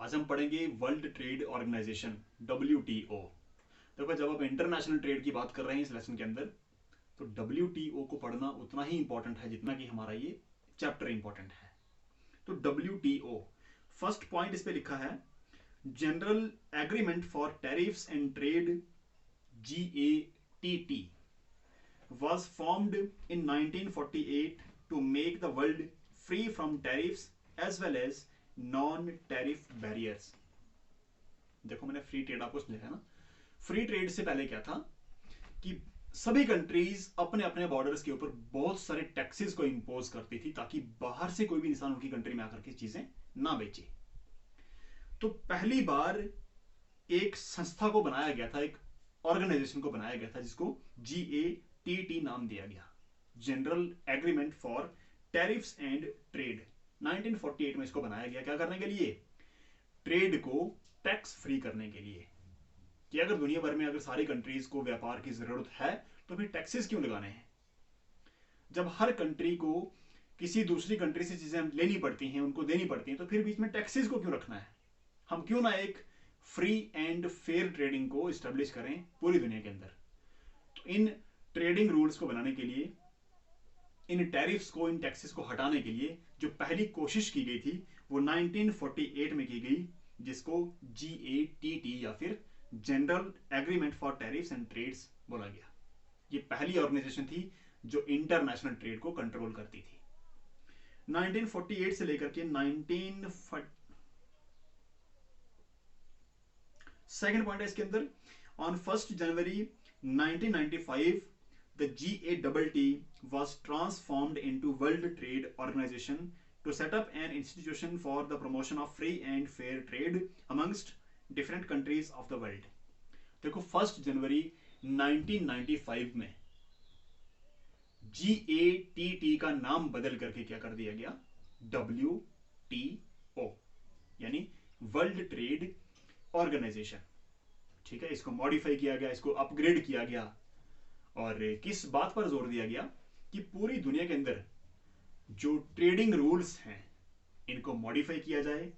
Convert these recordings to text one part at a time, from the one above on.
आज हम पढ़ेंगे वर्ल्ड ट्रेड ऑर्गेनाइजेशन WTO। देखो जब आप इंटरनेशनल ट्रेड की बात कर रहे हैं इस लेसन के अंदर, तो WTO को पढ़ना उतना ही इंपॉर्टेंट है जितना कि हमारा ये चैप्टर इंपॉर्टेंट है। तो WTO फर्स्ट पॉइंट इस पे लिखा है, general agreement for tariffs and trade GATT was formed in 1948 to make the world free from tariffs as well as non-tariff barriers। देखो मैंने फ्री ट्रेड आपको लिखा है ना। फ्री ट्रेड से पहले क्या था कि सभी कंट्रीज अपने अपने बॉर्डर्स के ऊपर बहुत सारे टैक्सेस को इंपोज करती थी ताकि बाहर से कोई भी इंसान उनकी कंट्री में आकर के चीजें ना बेचे। तो पहली बार एक संस्था को बनाया गया था, एक ऑर्गेनाइजेशन को बनाया गया था जिसको GATT नाम दिया गया, general agreement for tariffs and trade. 1948 में इसको बनाया गया, क्या करने के लिए? ट्रेड को टैक्स फ्री करने के लिए। कि अगर दुनिया भर में अगर सारी कंट्रीज को व्यापार की जरूरत है तो फिर टैक्सेस क्यों लगाने हैं? जब हर कंट्री को किसी दूसरी कंट्री से चीजें लेनी पड़ती हैं, उनको देनी पड़ती हैं, तो फिर बीच में टैक्सेस को क्यों रखना है? हम क्यों ना एक फ्री एंड फेयर ट्रेडिंग को इस्टेब्लिश करें पूरी दुनिया के अंदर। तो इन ट्रेडिंग रूल्स को बनाने के लिए, इन टैरिफ्स को, इन टैक्सेस को हटाने के लिए जो पहली कोशिश की गई थी वो 1948 में की गई, जिसको GATT या फिर general agreement for tariffs and trades बोला गया। ये पहली ऑर्गेनाइजेशन थी जो इंटरनेशनल ट्रेड को कंट्रोल करती थी। 1948 से लेकर के 19 सेकेंड पॉइंट है इसके अंदर, on 1 January 1995 the GATT was transformed into World Trade Organization to set up an institution for the promotion of free and fair trade amongst different countries of the world। देखो 1 जनवरी 1995 में GATT का नाम बदल करके क्या कर दिया गया? WTO यानी वर्ल्ड ट्रेड ऑर्गेनाइजेशन। ठीक है, इसको मॉडिफाई किया गया, इसको अपग्रेड किया गया। और किस बात पर जोर दिया गया कि पूरी दुनिया के अंदर जो ट्रेडिंग रूल्स हैं इनको मॉडिफाई किया जाए,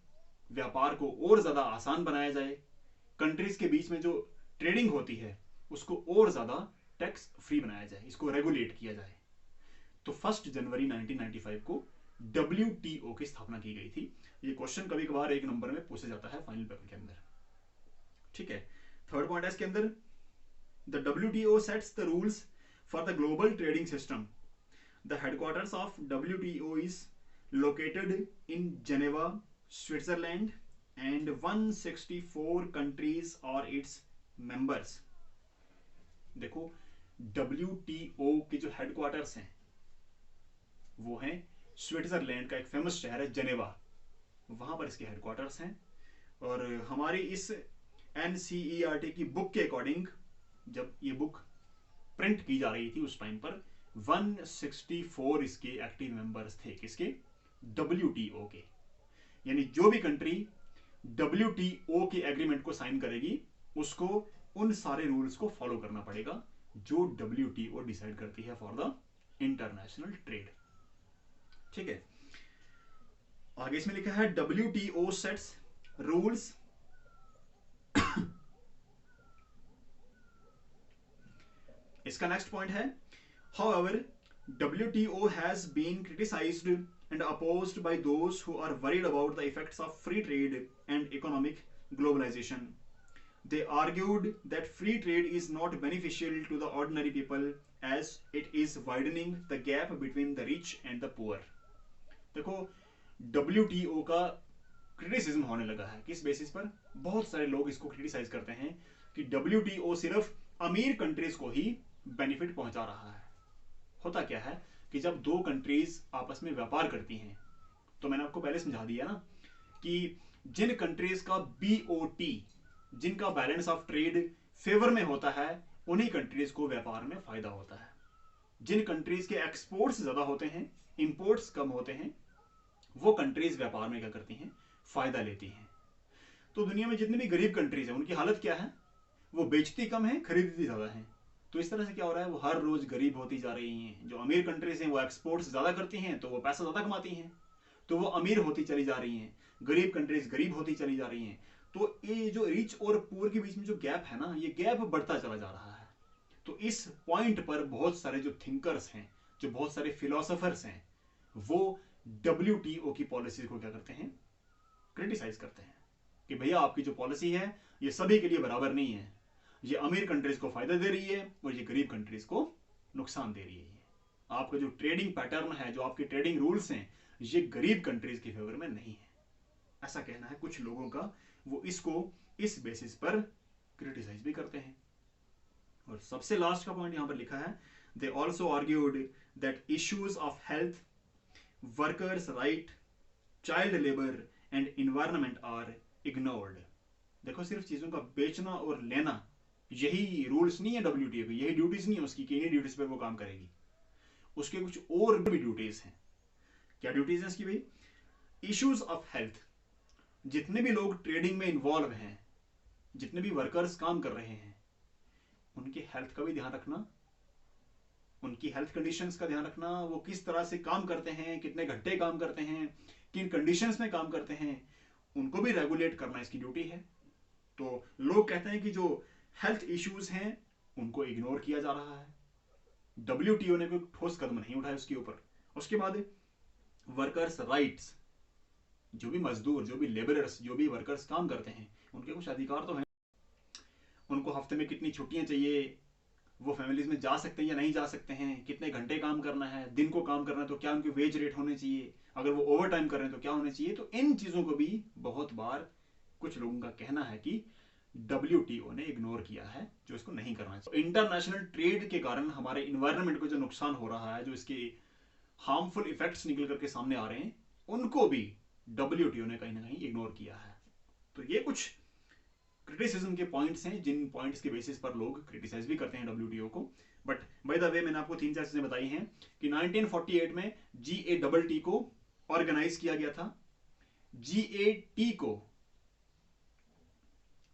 व्यापार को और ज्यादा आसान बनाया जाए, कंट्रीज के बीच में जो ट्रेडिंग होती है उसको और ज्यादा टैक्स फ्री बनाया जाए, इसको रेगुलेट किया जाए। तो 1 जनवरी 1995 को WTO की स्थापना की गई थी। ये क्वेश्चन कभी कभार एक नंबर में पूछा जाता है फाइनल पेपर के अंदर। ठीक है, थर्ड पॉइंट है इसके अंदर, the WTO sets the rules for the global trading system। The headquarters of WTO is located in Geneva, Switzerland, and 164 countries are its members। देखो WTO के जो हेडक्वार्टर्स हैं वो हैं स्विट्जरलैंड का एक फेमस शहर है जेनेवा, वहां पर इसके हेडक्वार्टर्स हैं। और हमारी इस NCERT की बुक के अकॉर्डिंग जब ये बुक प्रिंट की जा रही थी उस टाइम पर 164 इसके एक्टिव मेंबर्स थे। किसके? WTO के। यानी जो भी कंट्री WTO के एग्रीमेंट को साइन करेगी उसको उन सारे रूल्स को फॉलो करना पड़ेगा जो WTO डिसाइड करती है फॉर द इंटरनेशनल ट्रेड। ठीक है, आगे इसमें लिखा है WTO सेट्स रूल्स इसका नेक्स्ट पॉइंट है, however WTO has been criticized and opposed by those who are worried about the effects of free trade and economic globalization। They argued that free trade is not beneficial to the ordinary people as it is widening the gap between the rich and the poor। देखो WTO का criticism होने लगा है, किस basis पर? बहुत सारे लोग इसको क्रिटिसाइज करते हैं कि WTO सिर्फ अमीर कंट्रीज को ही बेनिफिट पहुंचा रहा है। होता क्या है कि जब दो कंट्रीज आपस में व्यापार करती हैं, तो मैंने आपको पहले समझा दिया ना कि जिन कंट्रीज का BOT, जिनका बैलेंस ऑफ ट्रेड फेवर में होता है, उन्हीं कंट्रीज को व्यापार में फायदा होता है। जिन कंट्रीज के एक्सपोर्ट्स ज्यादा होते हैं, इंपोर्ट्स कम होते हैं, वो कंट्रीज व्यापार में क्या करती हैं? फायदा लेती हैं। तो दुनिया में जितनी भी गरीब कंट्रीज हैं उनकी हालत क्या है? वो बेचती कम है, खरीदती ज्यादा है। तो इस तरह से क्या हो रहा है, वो हर रोज गरीब होती जा रही हैं। जो अमीर कंट्रीज हैं वो एक्सपोर्ट्स ज्यादा करती हैं तो वो पैसा ज्यादा कमाती हैं। तो वो अमीर होती चली जा रही हैं, गरीब कंट्रीज गरीब होती चली जा रही हैं। तो ये जो रिच और पुअर के बीच में जो गैप है ना, ये गैप बढ़ता चला जा रहा है। तो इस पॉइंट पर बहुत सारे जो थिंकर्स हैं, जो बहुत सारे फिलोसोफर्स हैं, वो WTO की पॉलिसी को क्या करते हैं, क्रिटिसाइज करते हैं कि भैया आपकी जो पॉलिसी है ये सभी के लिए बराबर नहीं है, ये अमीर कंट्रीज को फायदा दे रही है और ये गरीब कंट्रीज को नुकसान दे रही है। आपका जो ट्रेडिंग पैटर्न है, जो आपके ट्रेडिंग रूल्स हैं, ये गरीब कंट्रीज के फेवर में नहीं है, ऐसा कहना है कुछ लोगों का। वो इसको इस बेसिस पर क्रिटिसाइज भी करते हैं। और सबसे लास्ट का पॉइंट यहां पर लिखा है, they also argued that issues of health, workers right, child labour and environment are ignored. देखो, सिर्फ चीजों का बेचना और लेना यही रूल्स नहीं है WTO की, यही ड्यूटीज नहीं है उसकी कि इन्हीं ड्यूटीज पर वो काम करेगी। उसके कुछ और भी ड्यूटीज हैं। क्या ड्यूटीज हैं इसकी भाई? इश्यूज ऑफ हेल्थ, जितने भी लोग ट्रेडिंग में इन्वॉल्व हैं, जितने भी वर्कर्स काम कर रहे हैं, उनकी हेल्थ का भी ध्यान रखना, उनकी हेल्थ कंडीशंस का ध्यान रखना, वो किस तरह से काम करते हैं, कितने घंटे काम करते हैं, किन कंडीशंस में काम करते हैं, उनको भी रेगुलेट करना इसकी ड्यूटी है। तो लोग कहते हैं कि जो हेल्थ इश्यूज हैं उनको इग्नोर किया जा रहा है, WTO ने कोई ठोस कदम नहीं उठाया उसके ऊपर। उसके बाद वर्कर्स राइट्स, जो भी मजदूर, जो भी लेबरर्स, जो भी वर्कर्स काम करते हैं, उनके कुछ अधिकार तो हैं। उनको हफ्ते में कितनी छुट्टियां चाहिए, वो फैमिलीज में जा सकते हैं या नहीं जा सकते हैं, कितने घंटे काम करना है, दिन को काम करना है तो क्या उनके वेज रेट होने चाहिए, अगर वो ओवर टाइम कर रहे हैं तो क्या होने चाहिए। तो इन चीजों को भी बहुत बार कुछ लोगों का कहना है कि WTO ने इग्नोर किया है, जो इसको नहीं करना चाहिए। इंटरनेशनल ट्रेड के कारण हमारे इन्वायरमेंट को जो नुकसान हो रहा है, जो इसके हार्मफुल इफेक्ट्स निकल करके सामने आ रहे हैं, उनको भी WTO ने कहीं ना कहीं इग्नोर किया है। तो ये कुछ क्रिटिसिज्म के पॉइंट्स हैं, जिन पॉइंट्स के बेसिस पर लोग क्रिटिसाइज भी करते हैं WTO को। बट बाय द वे, मैंने आपको 3-4 चीजें बताई हैं कि 1948 में GATT को ऑर्गेनाइज किया गया था। GATT को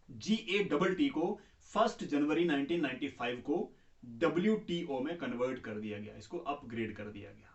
1 जनवरी 1995 को WTO में कन्वर्ट कर दिया गया, इसको अपग्रेड कर दिया गया।